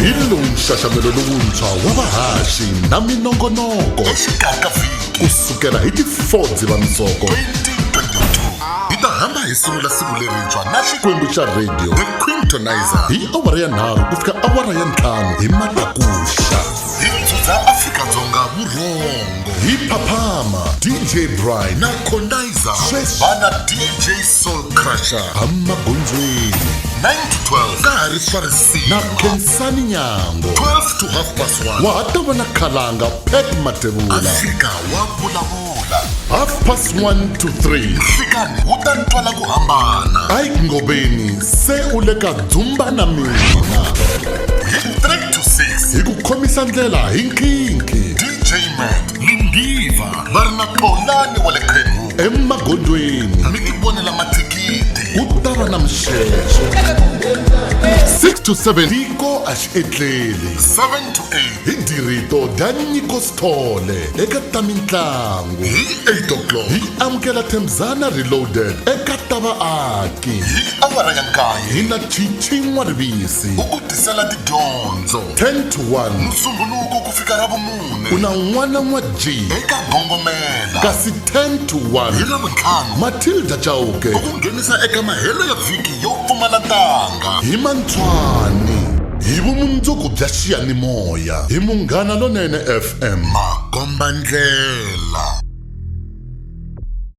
hi lowu nxaxamelo lowuntshwa wa vahaxi na minongonoko exikarhi ka vhiki kusukela hi ti 4 Dzivamisoko 2022 hi ta hamba hi sungula siku lerintshwa na xikwembu xa radio The Quintonizer hi awara ya 3 ku fika awara ya 5 hi matakuxa hi dzudza Afrika-Dzonga vurhongo hi phaphama DJ Brian na Condizer Sweswi. vana DJ Soul Crusher amagondzweni 9 to 12 ka ha ri swa na risima Khensani Nyango 12 to 1:30 wa ha ta va na khalanga Pet Matebula Afrika wa vulavula 1:30 to 3 fikani u ta twala ku hambana ai ngobeni se u le ka dzumba na mina hi 3 to 6 hi ku khomisa ndlela hi nkhinkhi DJ Matt Lindiva va ri na Xolani wa le Kenwu emagondweni mi ti vonela mathikithi ku ta va na mixexo 6 to 7 tiko a xi etleli 7 to 8 hi dirito dya nyiko stole eka ta mitlangu hi 8 o'clock hi amukela Themzana Reloaded eka ta vaaki hi awara ya 9 hi na Chichinwa Rivisi u ku tisela tidyondzo 10 to 1 musunguluko ku fika ra vumune u na n'wana n'wa G eka gongomela kasi 10 to hi 1 ravuntlhanu Matilda Chauke u ku nghenisa eka mahelo ya vhiki yo pfumala ntanga hi Mantswani hi vumundzuku bya xiyanimoya hi Munghana Lonene FM makomba ndlela